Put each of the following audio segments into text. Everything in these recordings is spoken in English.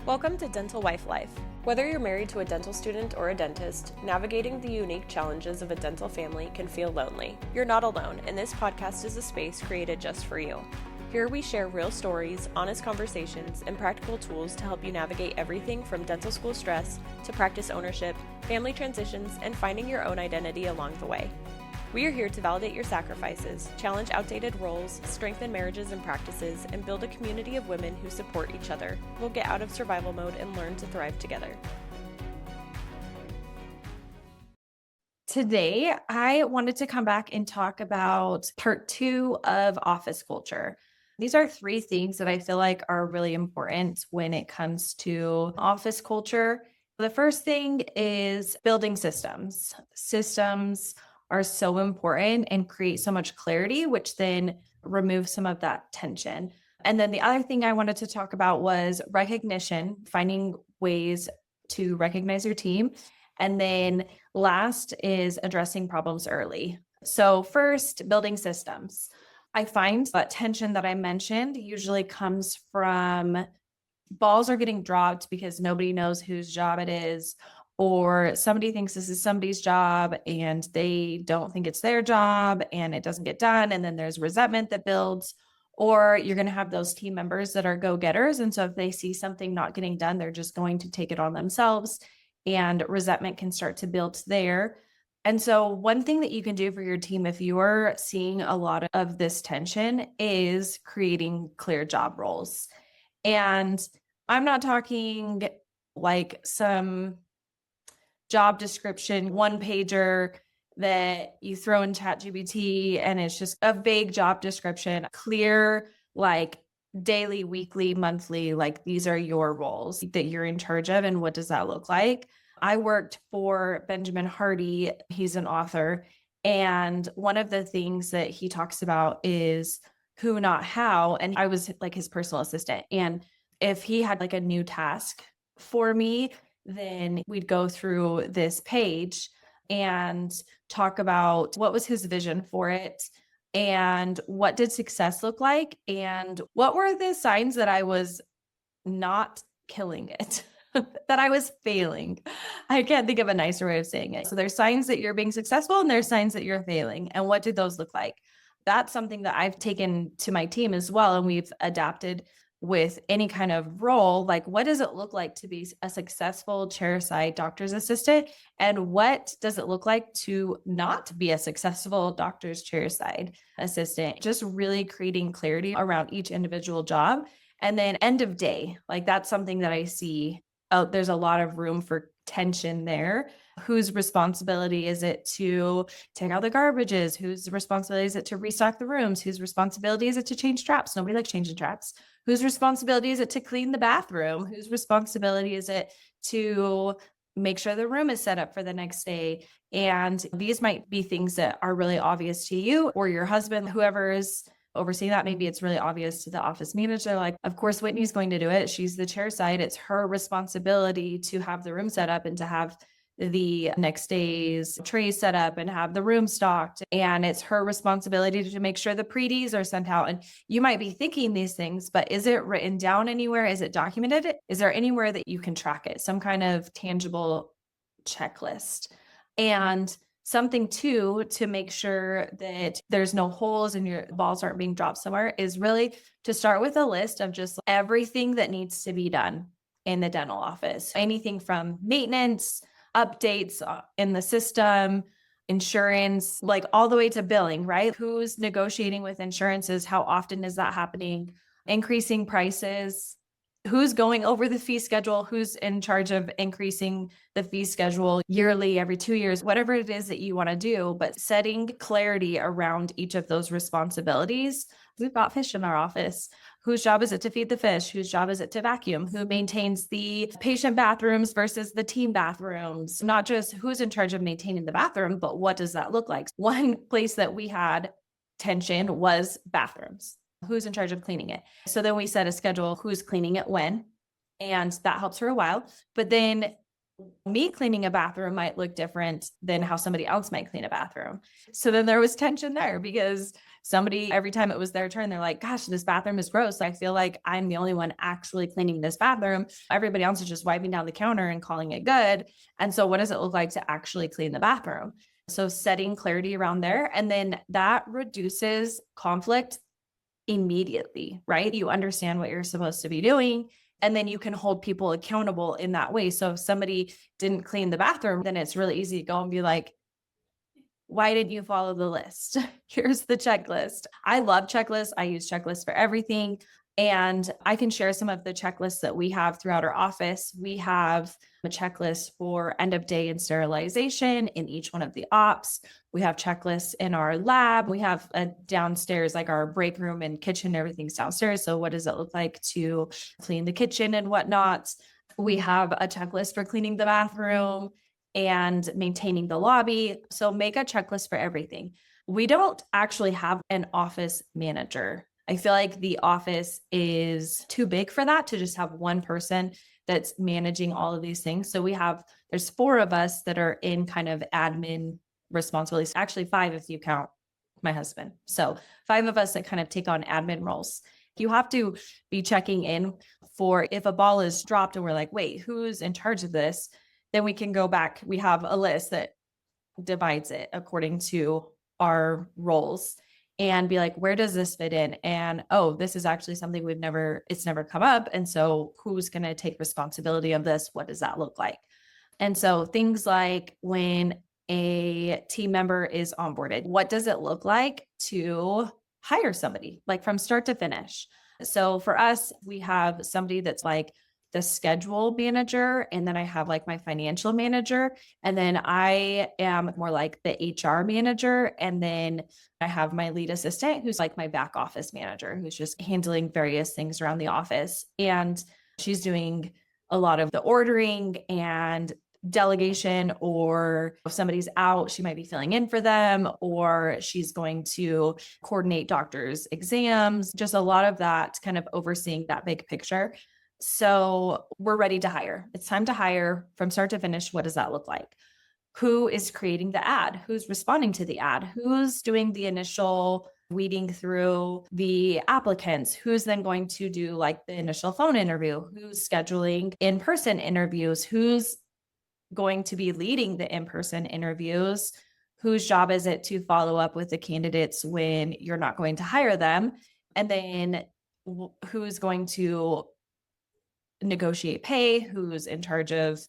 Welcome to Dental Wife Life. Whether you're married to a dental student or a dentist, navigating the unique challenges of a dental family can feel lonely. You're not alone, and this podcast is a space created just for you. Here we share real stories, honest conversations, and practical tools to help you navigate everything from dental school stress to practice ownership, family transitions, and finding your own identity along the way. We are here to validate your sacrifices, challenge outdated roles, strengthen marriages and practices, and build a community of women who support each other. We'll get out of survival mode and learn to thrive together. Today, I wanted to come back and talk about part 2 of office culture. These are 3 things that I feel like are really important when it comes to office culture. The first thing is building systems. Systems are so important and create so much clarity, which then removes some of that tension. And then the other thing I wanted to talk about was recognition, finding ways to recognize your team. And then last is addressing problems early. So first, building systems. I find that tension that I mentioned usually comes from balls are getting dropped because nobody knows whose job it is, or somebody thinks this is somebody's job and they don't think it's their job and it doesn't get done. And then there's resentment that builds, or you're going to have those team members that are go-getters. And so if they see something not getting done, they're just going to take it on themselves and resentment can start to build there. And so one thing that you can do for your team if you're seeing a lot of this tension is creating clear job roles. And I'm not talking like some job description, one pager that you throw in ChatGPT and it's just a vague job description, clear, like daily, weekly, monthly, like these are your roles that you're in charge of. And what does that look like? I worked for Benjamin Hardy. He's an author. And one of the things that he talks about is who, not how. And I was like his personal assistant. And if he had like a new task for me, then we'd go through this page and talk about what was his vision for it and what did success look like and what were the signs that I was not killing it, that I was failing. I can't think of a nicer way of saying it. So there's signs that you're being successful and there's signs that you're failing. And what did those look like? That's something that I've taken to my team as well. And we've adapted with any kind of role. Like, what does it look like to be a successful chairside doctor's assistant? And what does it look like to not be a successful doctor's chairside assistant? Just really creating clarity around each individual job. And then end of day, like that's something that I see. There's a lot of room for tension there. Whose responsibility is it to take out the garbages? Whose responsibility is it to restock the rooms? Whose responsibility is it to change traps? Nobody likes changing traps. Whose responsibility is it to clean the bathroom? Whose responsibility is it to make sure the room is set up for the next day? And these might be things that are really obvious to you or your husband, whoever is overseeing that. Maybe it's really obvious to the office manager. Like, of course, Whitney's going to do it. She's the chair side. It's her responsibility to have the room set up and to have the next day's trays set up and have the room stocked. And it's her responsibility to make sure the pre-Ds are sent out. And you might be thinking these things, but is it written down anywhere? Is it documented? Is there anywhere that you can track it? Some kind of tangible checklist. And something too, to make sure that there's no holes and your balls aren't being dropped somewhere, is really to start with a list of just everything that needs to be done in the dental office. Anything from maintenance, updates in the system, insurance, like all the way to billing, right? Who's negotiating with insurances? How often is that happening? Increasing prices. Who's going over the fee schedule? Who's in charge of increasing the fee schedule yearly, every 2 years, whatever it is that you want to do, but setting clarity around each of those responsibilities. We've got fish in our office. Whose job is it to feed the fish? Whose job is it to vacuum? Who maintains the patient bathrooms versus the team bathrooms? Not just who's in charge of maintaining the bathroom, but what does that look like? One place that we had tension was bathrooms. Who's in charge of cleaning it? So then we set a schedule, who's cleaning it when, and that helps for a while. But then Me cleaning a bathroom might look different than how somebody else might clean a bathroom. So then there was tension there because somebody, every time it was their turn, they're like, gosh, this bathroom is gross. I feel like I'm the only one actually cleaning this bathroom. Everybody else is just wiping down the counter and calling it good. And so what does it look like to actually clean the bathroom? So setting clarity around there. And then that reduces conflict immediately, right? You understand what you're supposed to be doing. And then you can hold people accountable in that way. So if somebody didn't clean the bathroom, then it's really easy to go and be like, why didn't you follow the list? Here's the checklist. I love checklists. I use checklists for everything. And I can share some of the checklists that we have throughout our office. We have a checklist for end of day and sterilization in each one of the ops. We have checklists in our lab. We have a downstairs, like our break room and kitchen, everything's downstairs. So what does it look like to clean the kitchen and whatnot? We have a checklist for cleaning the bathroom and maintaining the lobby. So make a checklist for everything. We don't actually have an office manager. I feel like the office is too big for that to just have one person that's managing all of these things. So there's 4 of us that are in kind of admin responsibilities, actually 5 if you count my husband. So 5 of us that kind of take on admin roles. You have to be checking in for if a ball is dropped and we're like, wait, who's in charge of this? Then we can go back. We have a list that divides it according to our roles and be like, where does this fit in? And, oh, this is actually something it's never come up. And so who's going to take responsibility of this? What does that look like? And so things like when a team member is onboarded, what does it look like to hire somebody, like from start to finish? So for us, we have somebody that's like the schedule manager, and then I have like my financial manager, and then I am more like the HR manager, and then I have my lead assistant who's like my back office manager, who's just handling various things around the office. And she's doing a lot of the ordering and delegation, or if somebody's out, she might be filling in for them, or she's going to coordinate doctors' exams, just a lot of that kind of overseeing that big picture. So we're ready to hire. It's time to hire from start to finish. What does that look like? Who is creating the ad? Who's responding to the ad? Who's doing the initial weeding through the applicants? Who's then going to do like the initial phone interview? Who's scheduling in-person interviews? Who's going to be leading the in-person interviews? Whose job is it to follow up with the candidates when you're not going to hire them? And then who's going to negotiate pay? Who's in charge of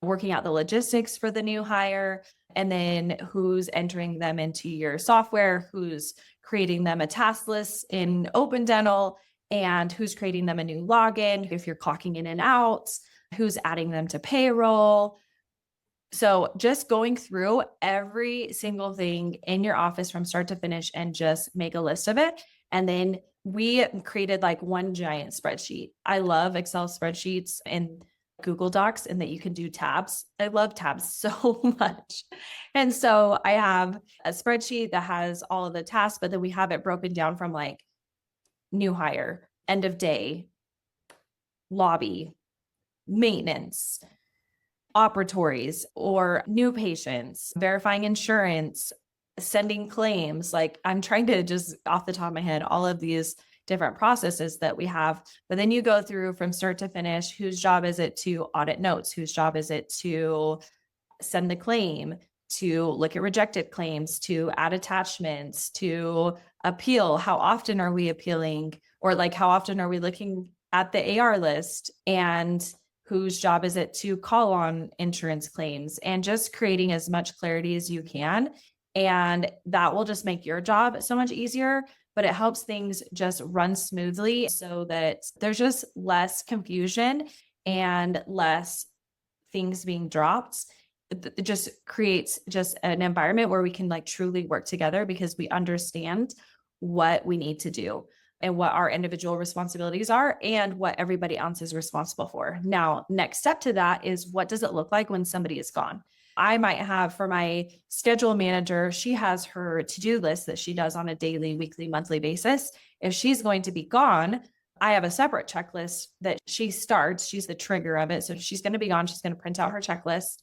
working out the logistics for the new hire? And then who's entering them into your software? Who's creating them a task list in Open Dental? And who's creating them a new login if you're clocking in and out? Who's adding them to payroll? So just going through every single thing in your office from start to finish and just make a list of it. And then we created like one giant spreadsheet. I love Excel spreadsheets and Google Docs, and that you can do tabs. I love tabs so much. And so I have a spreadsheet that has all of the tasks, but then we have it broken down from like new hire, end of day, lobby, maintenance, operatories, or new patients, verifying insurance, sending claims. Like I'm trying to just off the top of my head, all of these different processes that we have. But then you go through from start to finish, whose job is it to audit notes? Whose job is it to send the claim, to look at rejected claims, to add attachments, to appeal? How often are we appealing? Or like how often are we looking at the AR list? And whose job is it to call on insurance claims? And just creating as much clarity as you can. And that will just make your job so much easier, but it helps things just run smoothly so that there's just less confusion and less things being dropped. It just creates just an environment where we can like truly work together because we understand what we need to do and what our individual responsibilities are and what everybody else is responsible for. Now, next step to that is, what does it look like when somebody is gone? I might have, for my schedule manager, she has her to-do list that she does on a daily, weekly, monthly basis. If she's going to be gone, I have a separate checklist that she starts. She's the trigger of it. So she's going to be gone. She's going to print out her checklist.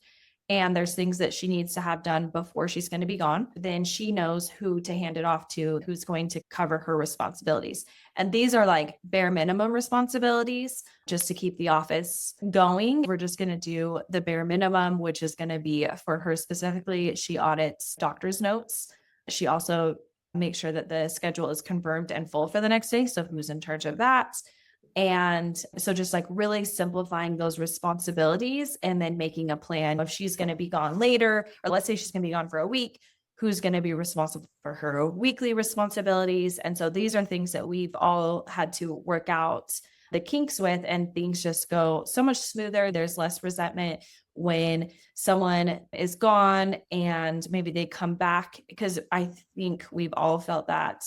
And there's things that she needs to have done before she's going to be gone. Then she knows who to hand it off to, who's going to cover her responsibilities. And these are like bare minimum responsibilities just to keep the office going. We're just going to do the bare minimum, which is going to be for her specifically. She audits doctor's notes. She also makes sure that the schedule is confirmed and full for the next day. So who's in charge of that? And so just like really simplifying those responsibilities and then making a plan. If she's going to be gone later, or let's say she's going to be gone for a week, who's going to be responsible for her weekly responsibilities. And so these are things that we've all had to work out the kinks with, and things just go so much smoother. There's less resentment when someone is gone and maybe they come back, because I think we've all felt that,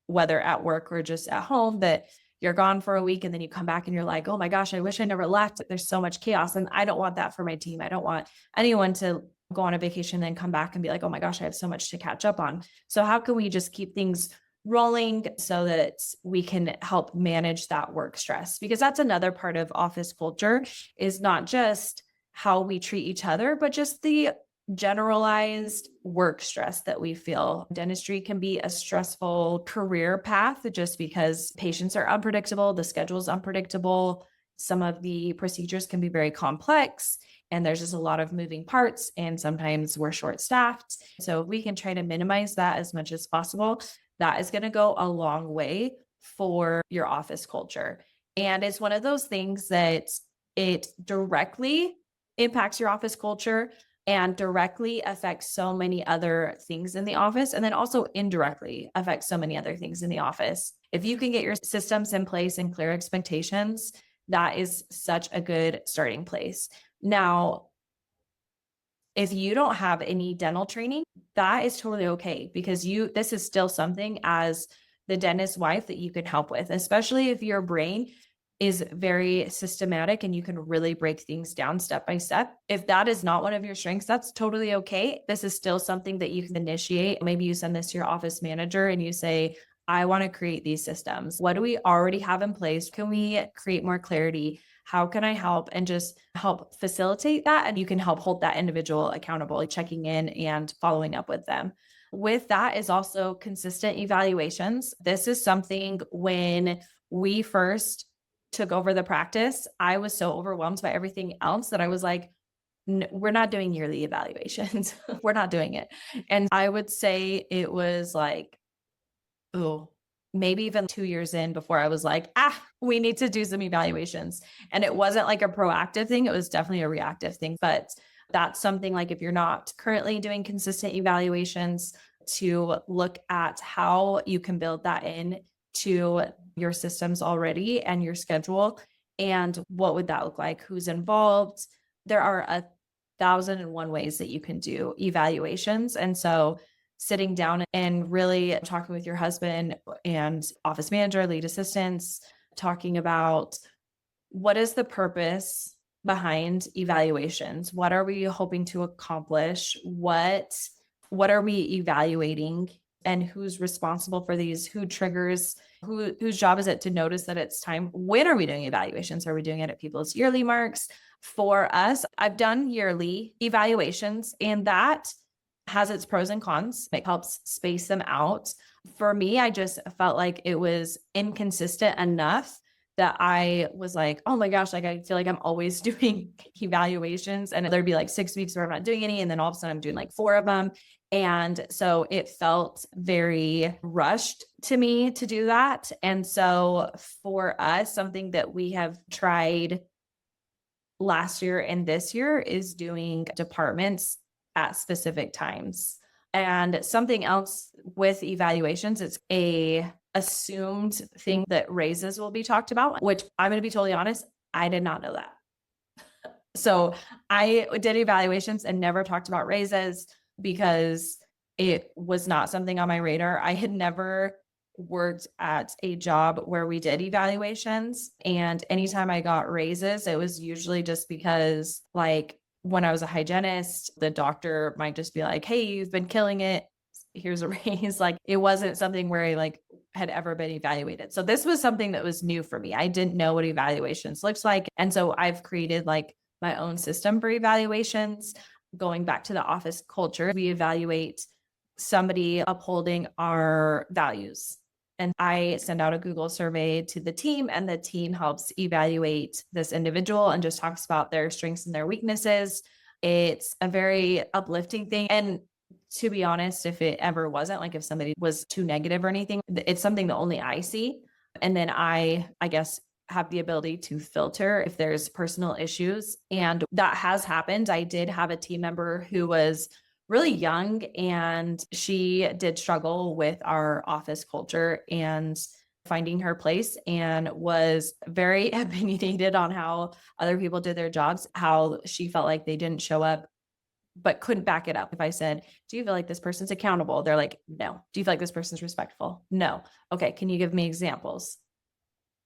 whether at work or just at home, that you're gone for a week and then you come back and you're like, oh my gosh, I wish I never left. There's so much chaos. And I don't want that for my team. I don't want anyone to go on a vacation and come back and be like, oh my gosh, I have so much to catch up on. So how can we just keep things rolling so that we can help manage that work stress? Because that's another part of office culture, is not just how we treat each other, but just the generalized work stress that we feel. Dentistry can be a stressful career path just because patients are unpredictable, the schedule is unpredictable, some of the procedures can be very complex, and there's just a lot of moving parts, and sometimes we're short staffed. So if we can try to minimize that as much as possible, that is going to go a long way for your office culture. And it's one of those things that it directly impacts your office culture and directly affects so many other things in the office, and then also indirectly affects so many other things in the office. If you can get your systems in place and clear expectations, that is such a good starting place. Now, if you don't have any dental training, that is totally okay, because this is still something as the dentist's wife that you can help with, especially if your brain is very systematic and you can really break things down step by step. If that is not one of your strengths, that's totally okay. This is still something that you can initiate. Maybe you send this to your office manager and you say, I want to create these systems. What do we already have in place? Can we create more clarity? How can I help? And just help facilitate that. And you can help hold that individual accountable, like checking in and following up with them. With that is also consistent evaluations. This is something when we first took over the practice, I was so overwhelmed by everything else that I was like, we're not doing yearly evaluations. We're not doing it. And I would say it was like, oh, maybe even 2 years in before I was like, we need to do some evaluations. And it wasn't like a proactive thing. It was definitely a reactive thing. But that's something, like, if you're not currently doing consistent evaluations, to look at how you can build that in to your systems already and your schedule. And what would that look like? Who's involved? There are 1,001 ways that you can do evaluations. And so sitting down and really talking with your husband and office manager, lead assistants, talking about what is the purpose behind evaluations? What are we hoping to accomplish? What are we evaluating? And who's responsible for these? Who triggers? Whose job is it to notice that it's time? When are we doing evaluations? Are we doing it at people's yearly marks? For us, I've done yearly evaluations, and that has its pros and cons. It helps space them out. For me, I just felt like it was inconsistent enough that I was like, oh my gosh, like I feel like I'm always doing evaluations, and there'd be like 6 weeks where I'm not doing any. And then all of a sudden I'm doing like 4 of them. And so it felt very rushed to me to do that. And so for us, something that we have tried last year and this year is doing departments at specific times. And something else with evaluations, it's a assumed thing that raises will be talked about, which I'm going to be totally honest, I did not know that. So I did evaluations and never talked about raises because it was not something on my radar. I had never worked at a job where we did evaluations, and anytime I got raises, it was usually just because, like, when I was a hygienist, the doctor might just be like, hey, you've been killing it, here's a raise. Like, it wasn't something where had ever been evaluated. So this was something that was new for me. I didn't know what evaluations looks like. And so I've created like my own system for evaluations. Going back to the office culture, we evaluate somebody upholding our values. And I send out a Google survey to the team, and the team helps evaluate this individual and just talks about their strengths and their weaknesses. It's a very uplifting thing. And to be honest, if it ever wasn't, like if somebody was too negative or anything, it's something that only I see. And then I guess, have the ability to filter if there's personal issues. And that has happened. I did have a team member who was really young, and she did struggle with our office culture and finding her place, and was very opinionated on how other people did their jobs, how she felt like they didn't show up but couldn't back it up. If I said, do you feel like this person's accountable? They're like, no. Do you feel like this person's respectful? No. Okay. Can you give me examples?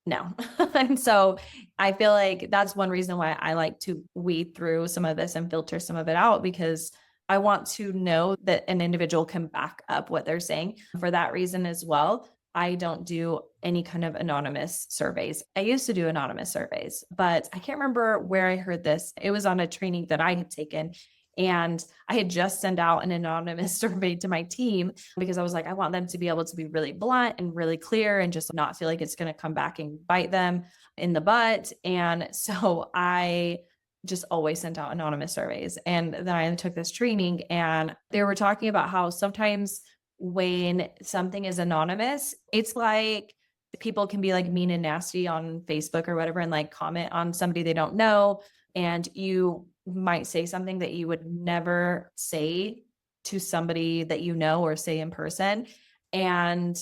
No. And so I feel like that's one reason why I like to weed through some of this and filter some of it out, because I want to know that an individual can back up what they're saying. For that reason as well, I don't do any kind of anonymous surveys. I used to do anonymous surveys, but I can't remember where I heard this. It was on a training that I had taken. And I had just sent out an anonymous survey to my team because I was like, I want them to be able to be really blunt and really clear and just not feel like it's going to come back and bite them in the butt. And so I just always sent out anonymous surveys. And then I took this training, and they were talking about how sometimes when something is anonymous, it's like people can be like mean and nasty on Facebook or whatever and like comment on somebody they don't know. And you might say something that you would never say to somebody that you know or say in person, and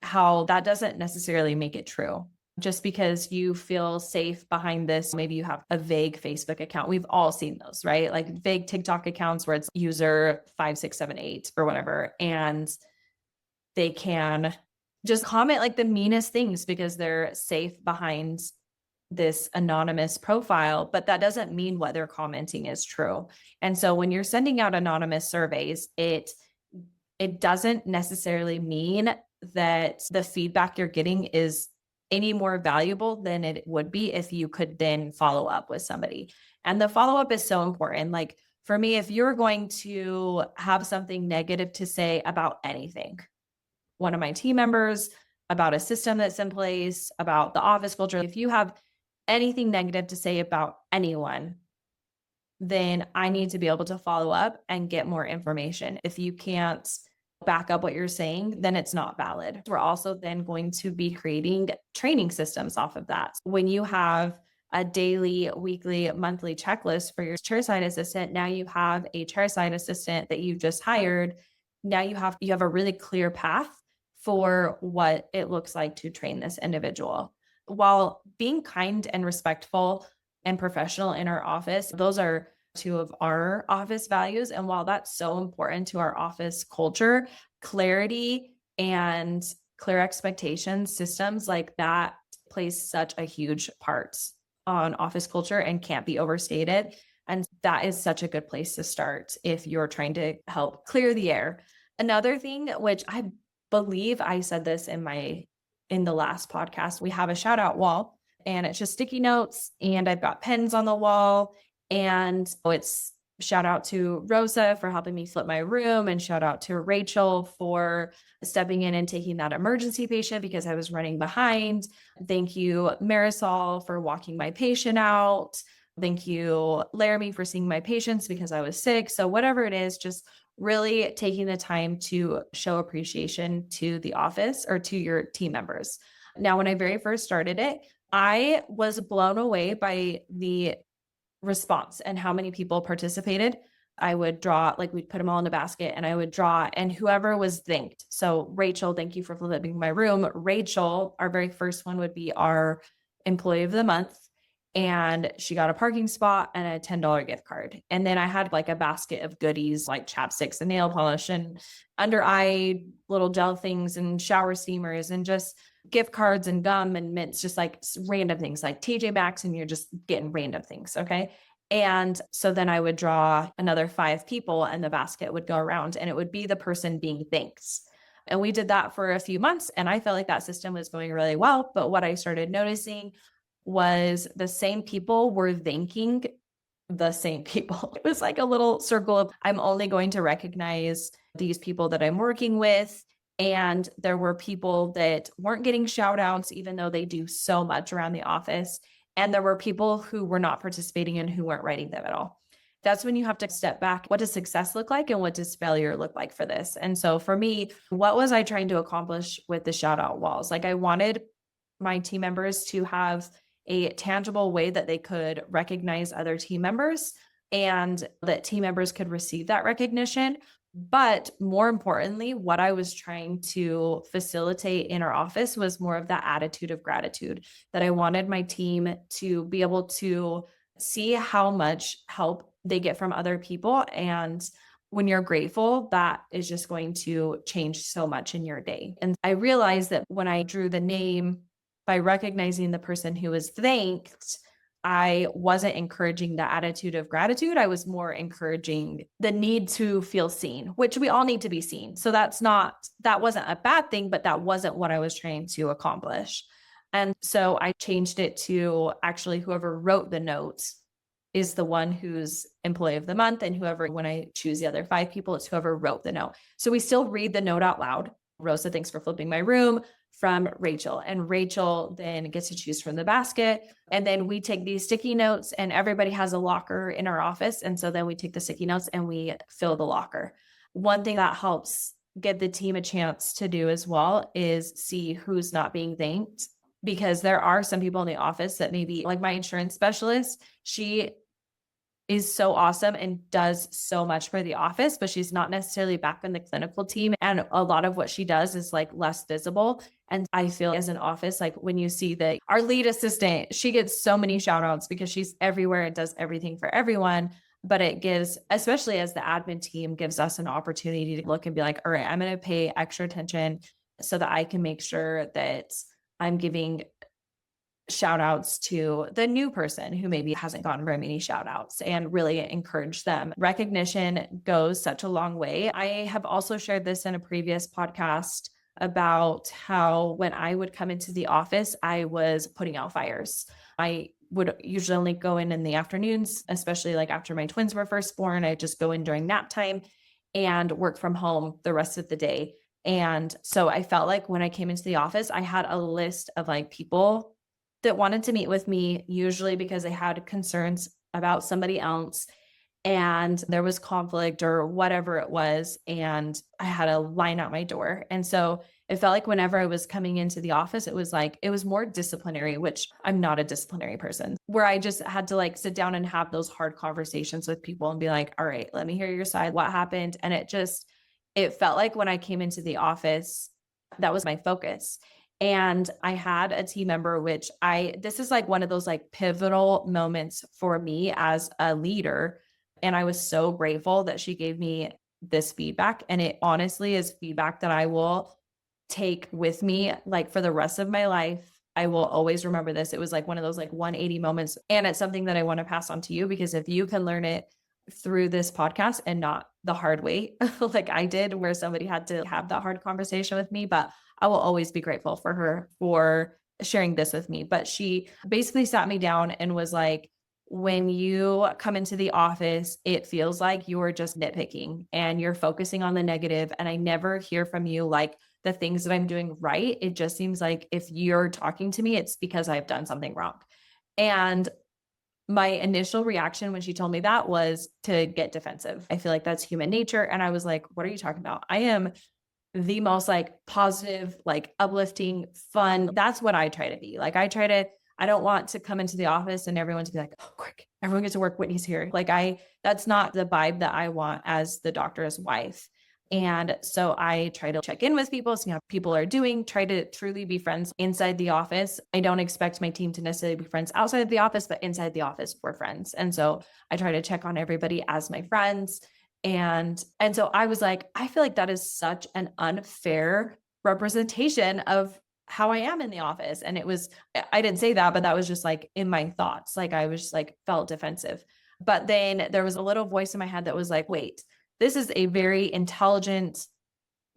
how that doesn't necessarily make it true. Just because you feel safe behind this, maybe you have a vague Facebook account. We've all seen those, right? Like vague TikTok accounts where it's user 5678 or whatever. And they can just comment like the meanest things because they're safe behind this anonymous profile, but that doesn't mean what they're commenting is true. And so when you're sending out anonymous surveys, it doesn't necessarily mean that the feedback you're getting is any more valuable than it would be if you could then follow up with somebody. And the follow up is so important. Like for me, if you're going to have something negative to say about anything, one of my team members, about a system that's in place, about the office culture, if you have anything negative to say about anyone, then I need to be able to follow up and get more information. If you can't back up what you're saying, then it's not valid. We're also then going to be creating training systems off of that. When you have a daily, weekly, monthly checklist for your chairside assistant, now you have a chairside assistant that you just hired. Now you have a really clear path for what it looks like to train this individual. While being kind and respectful and professional in our office, those are two of our office values. And while that's so important to our office culture, clarity and clear expectations, systems like that plays such a huge part on office culture and can't be overstated. And that is such a good place to start if you're trying to help clear the air. Another thing, which I believe I said this in the last podcast, we have a shout out wall, and it's just sticky notes, and I've got pens on the wall, and it's shout out to Rosa for helping me flip my room, and shout out to Rachel for stepping in and taking that emergency patient because I was running behind. Thank you, Marisol, for walking my patient out. Thank you, Laramie, for seeing my patients because I was sick. So whatever it is, just really taking the time to show appreciation to the office or to your team members. Now, when I very first started it, I was blown away by the response and how many people participated. I would draw, like we'd put them all in a basket and I would draw, and whoever was thanked. So Rachel, thank you for flipping my room. Rachel, our very first one would be our employee of the month. And she got a parking spot and a $10 gift card. And then I had like a basket of goodies like chapsticks and nail polish and under eye little gel things and shower steamers and just gift cards and gum and mints, just like random things like TJ Maxx, and you're just getting random things. Okay. And so then I would draw another 5 people and the basket would go around and it would be the person being thanked. And we did that for a few months, and I felt like that system was going really well. But what I started noticing was the same people were thanking the same people. It was like a little circle of, I'm only going to recognize these people that I'm working with. And there were people that weren't getting shout outs, even though they do so much around the office. And there were people who were not participating and who weren't writing them at all. That's when you have to step back. What does success look like? And what does failure look like for this? And so for me, what was I trying to accomplish with the shout out walls? Like, I wanted my team members to have a tangible way that they could recognize other team members and that team members could receive that recognition. But more importantly, what I was trying to facilitate in our office was more of that attitude of gratitude, that I wanted my team to be able to see how much help they get from other people. And when you're grateful, that is just going to change so much in your day. And I realized that when I drew the name by recognizing the person who was thanked, I wasn't encouraging the attitude of gratitude. I was more encouraging the need to feel seen, which we all need to be seen. So that wasn't a bad thing, but that wasn't what I was trying to accomplish. And so I changed it to actually whoever wrote the notes is the one who's employee of the month. And whoever, when I choose the other 5 people, it's whoever wrote the note. So we still read the note out loud. Rosa, thanks for flipping my room, from Rachel. And Rachel then gets to choose from the basket. And then we take these sticky notes, and everybody has a locker in our office. And so then we take the sticky notes and we fill the locker. One thing that helps get the team a chance to do as well is see who's not being thanked, because there are some people in the office that maybe, like my insurance specialist, she is so awesome and does so much for the office, but she's not necessarily back in the clinical team. And a lot of what she does is like less visible. And I feel as an office, like when you see that our lead assistant, she gets so many shout outs because she's everywhere and does everything for everyone. But it gives, especially as the admin team, gives us an opportunity to look and be like, all right, I'm going to pay extra attention so that I can make sure that I'm giving shout outs to the new person who maybe hasn't gotten very many shout outs, and really encourage them. Recognition goes such a long way. I have also shared this in a previous podcast about how when I would come into the office, I was putting out fires. I would usually only go in the afternoons, especially like after my twins were first born. I just go in during nap time and work from home the rest of the day. And so I felt like when I came into the office, I had a list of like people that wanted to meet with me, usually because they had concerns about somebody else and there was conflict or whatever it was. And I had a line out my door. And so it felt like whenever I was coming into the office, it was more disciplinary, which I'm not a disciplinary person, where I just had to like sit down and have those hard conversations with people and be like, all right, let me hear your side. What happened? And it felt like when I came into the office, that was my focus. And I had a team member, this is like one of those like pivotal moments for me as a leader. And I was so grateful that she gave me this feedback. And it honestly is feedback that I will take with me like for the rest of my life. I will always remember this. It was like one of those like 180 moments. And it's something that I want to pass on to you, because if you can learn it through this podcast and not the hard way, like I did, where somebody had to have that hard conversation with me, but I will always be grateful for her for sharing this with me. But she basically sat me down and was like, when you come into the office, it feels like you're just nitpicking and you're focusing on the negative. And I never hear from you like the things that I'm doing right. It just seems like if you're talking to me, it's because I've done something wrong. And my initial reaction when she told me that was to get defensive. I feel like that's human nature. And I was like, what are you talking about? I am the most like positive, like uplifting, fun. That's what I try to be. Like I don't want to come into the office and everyone to be like, oh, quick, everyone gets to work. Whitney's here. That's not the vibe that I want as the doctor's wife. And so I try to check in with people, see how people are doing, try to truly be friends inside the office. I don't expect my team to necessarily be friends outside of the office, but inside the office, we're friends. And so I try to check on everybody as my friends. And so I was like, I feel like that is such an unfair representation of how I am in the office. And I didn't say that, but that was just like in my thoughts. Like I was just like felt defensive. But then there was a little voice in my head that was like, wait, this is a very intelligent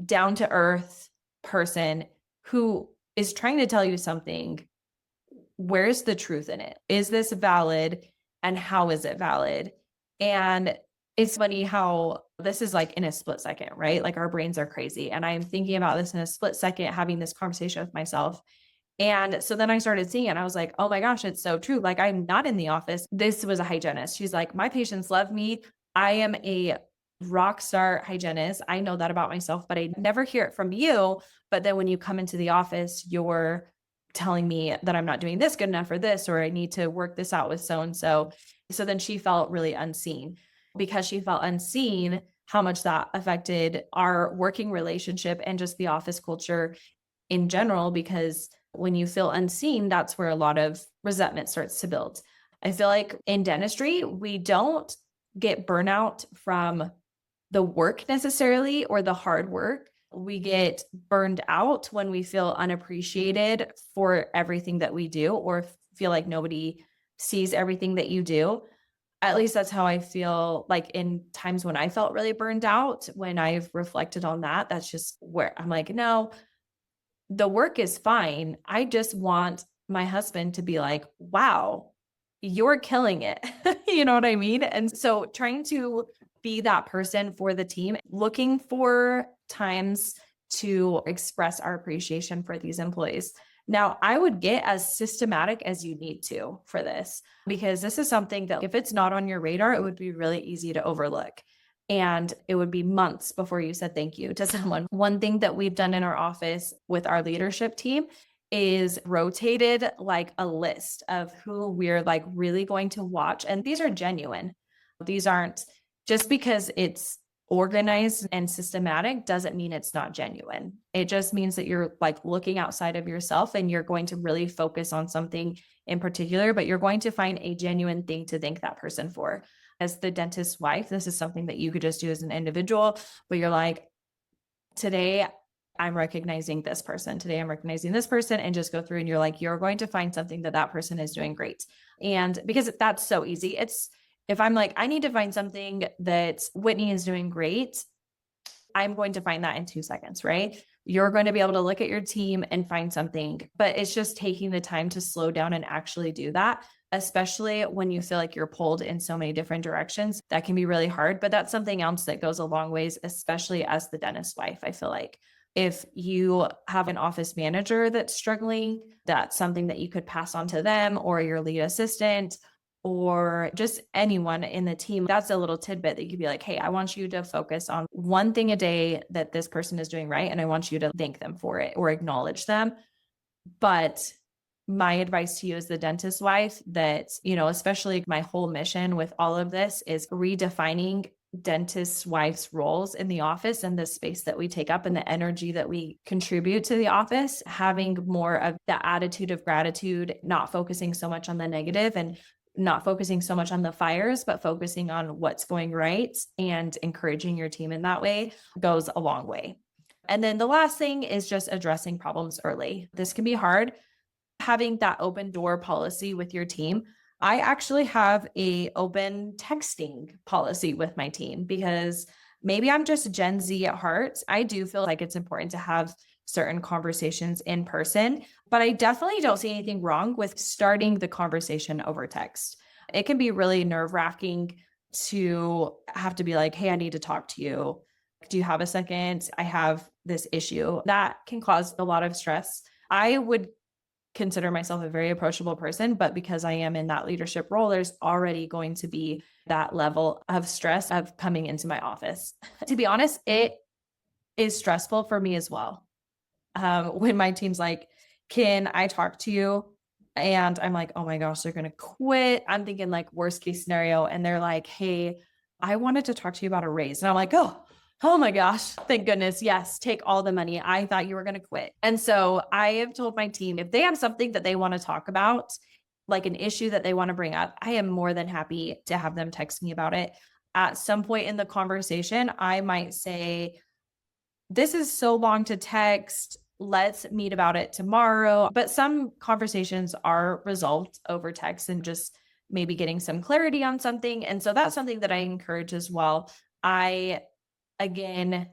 down to earth person who is trying to tell you something. Where's the truth in it? Is this valid? And how is it valid? And it's funny how this is like in a split second, right? Like our brains are crazy. And I'm thinking about this in a split second, having this conversation with myself. And so then I started seeing it. I was like, oh my gosh, it's so true. Like, I'm not in the office. This was a hygienist. She's like, my patients love me. I am a rock star hygienist. I know that about myself, but I never hear it from you. But then when you come into the office, you're telling me that I'm not doing this good enough for this, or I need to work this out with so and so. So then she felt really unseen. Because she felt unseen, how much that affected our working relationship and just the office culture in general, because when you feel unseen, that's where a lot of resentment starts to build. I feel like in dentistry, we don't get burnout from the work necessarily or the hard work. We get burned out when we feel unappreciated for everything that we do, or feel like nobody sees everything that you do. At least that's how I feel like in times when I felt really burned out. When I've reflected on that, that's just where I'm like, no, the work is fine. I just want my husband to be like, wow, you're killing it. You know what I mean? And so trying to be that person for the team, looking for times to express our appreciation for these employees. Now, I would get as systematic as you need to for this, because this is something that if it's not on your radar, it would be really easy to overlook. And it would be months before you said thank you to someone. One thing that we've done in our office with our leadership team is rotated like a list of who we're like really going to watch. And these are genuine. These aren't just because it's organized and systematic doesn't mean it's not genuine. It just means that you're like looking outside of yourself and you're going to really focus on something in particular, but you're going to find a genuine thing to thank that person for. As the dentist's wife, this is something that you could just do as an individual, but you're like, today I'm recognizing this person. Today I'm recognizing this person, and just go through and you're like, you're going to find something that that person is doing great. And because that's so easy, it's if I'm like, I need to find something that Whitney is doing great, I'm going to find that in 2 seconds, right? You're going to be able to look at your team and find something, but it's just taking the time to slow down and actually do that, especially when you feel like you're pulled in so many different directions. That can be really hard, but that's something else that goes a long ways, especially as the dentist wife. I feel like if you have an office manager that's struggling, that's something that you could pass on to them, or your lead assistant, or just anyone in the team. That's a little tidbit that you could be like, hey, I want you to focus on one thing a day that this person is doing right. And I want you to thank them for it or acknowledge them. But my advice to you as the dentist wife, that, you know, especially my whole mission with all of this is redefining dentist wife's roles in the office and the space that we take up and the energy that we contribute to the office, having more of the attitude of gratitude, not focusing so much on the negative and not focusing so much on the fires, but focusing on what's going right and encouraging your team in that way goes a long way. And then the last thing is just addressing problems early. This can be hard. Having that open door policy with your team. I actually have a open texting policy with my team, because maybe I'm just Gen Z at heart. I do feel like it's important to have certain conversations in person, but I definitely don't see anything wrong with starting the conversation over text. It can be really nerve-wracking to have to be like, hey, I need to talk to you. Do you have a second? I have this issue. That can cause a lot of stress. I would consider myself a very approachable person, but because I am in that leadership role, there's already going to be that level of stress of coming into my office. To be honest, it is stressful for me as well. When my team's like, can I talk to you? And I'm like, oh my gosh, they're going to quit. I'm thinking like worst case scenario. And they're like, hey, I wanted to talk to you about a raise. And I'm like, oh my gosh, thank goodness. Yes, take all the money. I thought you were going to quit. And so I have told my team, if they have something that they want to talk about, like an issue that they want to bring up, I am more than happy to have them text me about it. At some point in the conversation, I might say, this is so long to text. Let's meet about it tomorrow. But some conversations are resolved over text and just maybe getting some clarity on something. And so that's something that I encourage as well. I, again,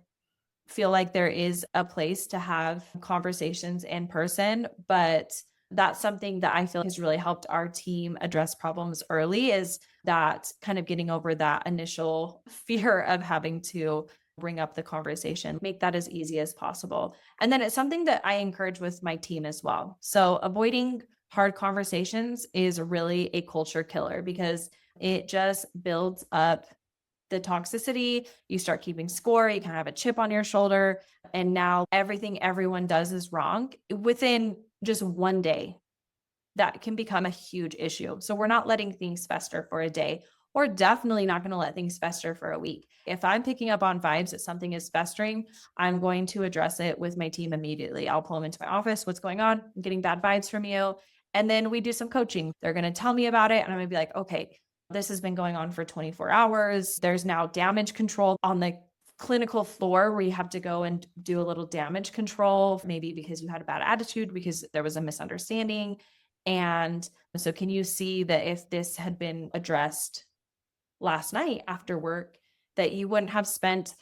feel like there is a place to have conversations in person, but that's something that I feel has really helped our team address problems early, is that kind of getting over that initial fear of having to bring up the conversation, make that as easy as possible. And then it's something that I encourage with my team as well. So avoiding hard conversations is really a culture killer because it just builds up the toxicity. You start keeping score, you kind of have a chip on your shoulder. And now everything everyone does is wrong within just one day. That can become a huge issue. So we're not letting things fester for a day. We're definitely not going to let things fester for a week. If I'm picking up on vibes that something is festering, I'm going to address it with my team immediately. I'll pull them into my office. What's going on? I'm getting bad vibes from you. And then we do some coaching. They're going to tell me about it. And I'm going to be like, okay, this has been going on for 24 hours. There's now damage control on the clinical floor where you have to go and do a little damage control, maybe because you had a bad attitude, because there was a misunderstanding. And so, can you see that if this had been addressed last night after work, that you wouldn't have spent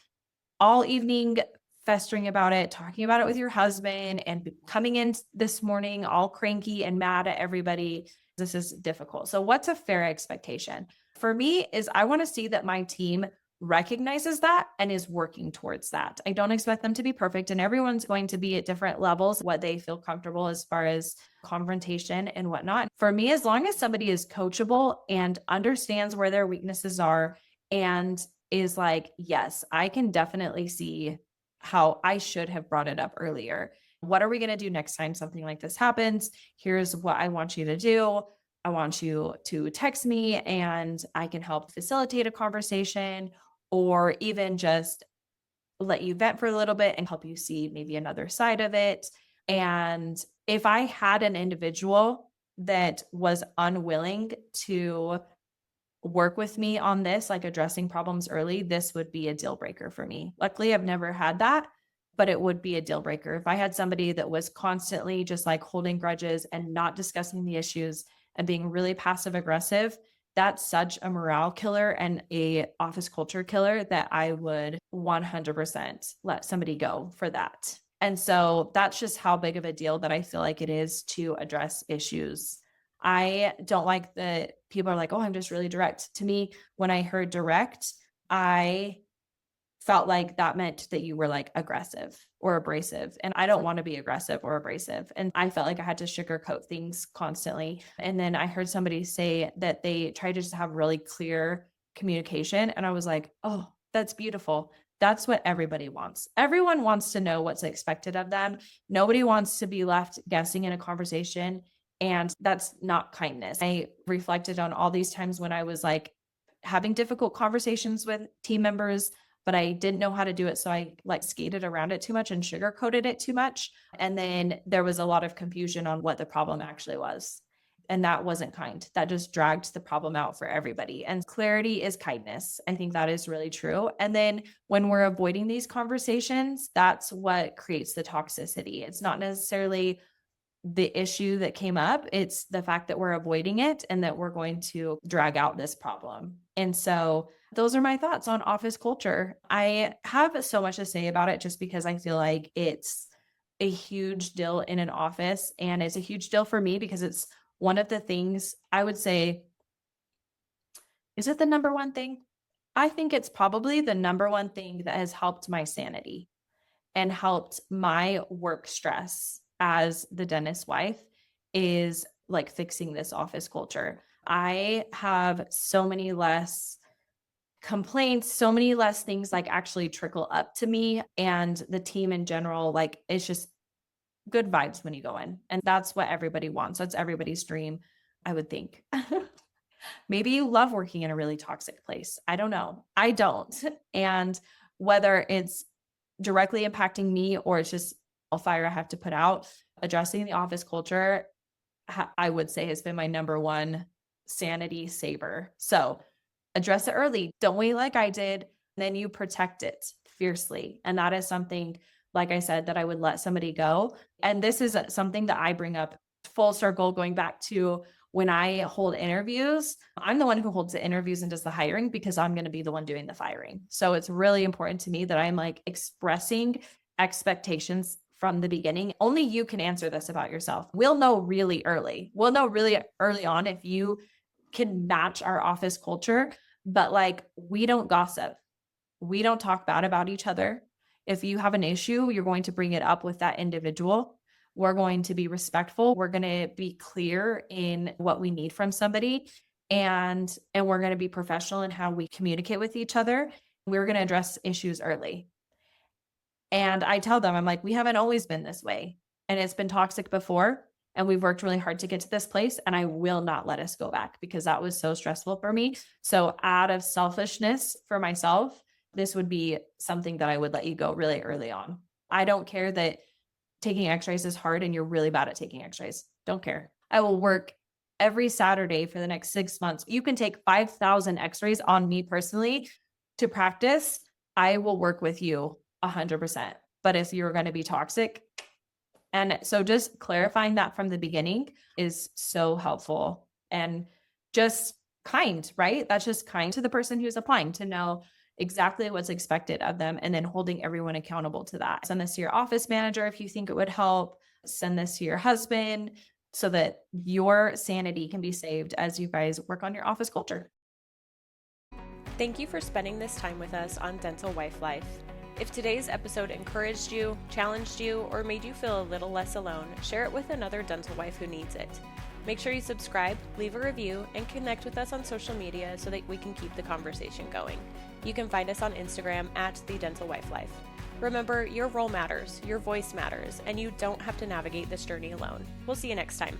all evening festering about it, talking about it with your husband, and coming in this morning all cranky and mad at everybody? This is difficult. So, what's a fair expectation? For me, is I want to see that my team recognizes that and is working towards that. I don't expect them to be perfect, and everyone's going to be at different levels, what they feel comfortable as far as confrontation and whatnot. For me, as long as somebody is coachable and understands where their weaknesses are and is like, yes, I can definitely see how I should have brought it up earlier. What are we going to do next time something like this happens? Here's what I want you to do. I want you to text me and I can help facilitate a conversation, or even just let you vent for a little bit and help you see maybe another side of it. And if I had an individual that was unwilling to work with me on this, like addressing problems early, this would be a deal breaker for me. Luckily, I've never had that, but it would be a deal breaker. If I had somebody that was constantly just like holding grudges and not discussing the issues and being really passive aggressive, that's such a morale killer and a office culture killer that I would 100% let somebody go for that. And so that's just how big of a deal that I feel like it is to address issues. I don't like that people are like, oh, I'm just really direct. To me, when I heard direct, I felt like that meant that you were like aggressive or abrasive. And I don't want to be aggressive or abrasive. And I felt like I had to sugarcoat things constantly. And then I heard somebody say that they try to just have really clear communication. And I was like, oh, that's beautiful. That's what everybody wants. Everyone wants to know what's expected of them. Nobody wants to be left guessing in a conversation. And that's not kindness. I reflected on all these times when I was like having difficult conversations with team members, but I didn't know how to do it. So I like skated around it too much and sugarcoated it too much. And then there was a lot of confusion on what the problem actually was. And that wasn't kind. That just dragged the problem out for everybody. And clarity is kindness. I think that is really true. And then when we're avoiding these conversations, that's what creates the toxicity. It's not necessarily the issue that came up. It's the fact that we're avoiding it and that we're going to drag out this problem. And so those are my thoughts on office culture. I have so much to say about it just because I feel like it's a huge deal in an office, and it's a huge deal for me because it's one of the things I would say, is it the number one thing? I think it's probably the number one thing that has helped my sanity and helped my work stress as the dentist wife, is like fixing this office culture. I have so many less complaints, so many less things like actually trickle up to me and the team in general. Like it's just good vibes when you go in. And that's what everybody wants. That's everybody's dream, I would think. Maybe you love working in a really toxic place. I don't know. I don't. And whether it's directly impacting me or it's just a fire I have to put out, addressing the office culture, I would say has been my number one sanity saver. So address it early. Don't wait like I did. Then you protect it fiercely. And that is something, like I said, that I would let somebody go. And this is something that I bring up full circle, going back to when I hold interviews, I'm the one who holds the interviews and does the hiring because I'm going to be the one doing the firing. So it's really important to me that I'm like expressing expectations from the beginning. Only you can answer this about yourself. We'll know really early. We'll know really early on if you can match our office culture, but like we don't gossip. We don't talk bad about each other. If you have an issue, you're going to bring it up with that individual. We're going to be respectful. We're going to be clear in what we need from somebody, and we're going to be professional in how we communicate with each other. We're going to address issues early. And I tell them, I'm like, we haven't always been this way. And it's been toxic before. And we've worked really hard to get to this place. And I will not let us go back because that was so stressful for me. So, out of selfishness for myself, this would be something that I would let you go really early on. I don't care that taking x-rays is hard and you're really bad at taking x-rays. Don't care. I will work every Saturday for the next 6 months. You can take 5,000 x-rays on me personally to practice. I will work with you 100%. But if you're going to be toxic, and so just clarifying that from the beginning is so helpful and just kind, right? That's just kind to the person who's applying to know exactly what's expected of them and then holding everyone accountable to that. Send this to your office manager if you think it would help. Send this to your husband so that your sanity can be saved as you guys work on your office culture. Thank you for spending this time with us on Dental Wife Life. If today's episode encouraged you, challenged you, or made you feel a little less alone, share it with another dental wife who needs it. Make sure you subscribe, leave a review, and connect with us on social media so that we can keep the conversation going. You can find us on Instagram at The Dental Wife Life. Remember, your role matters, your voice matters, and you don't have to navigate this journey alone. We'll see you next time.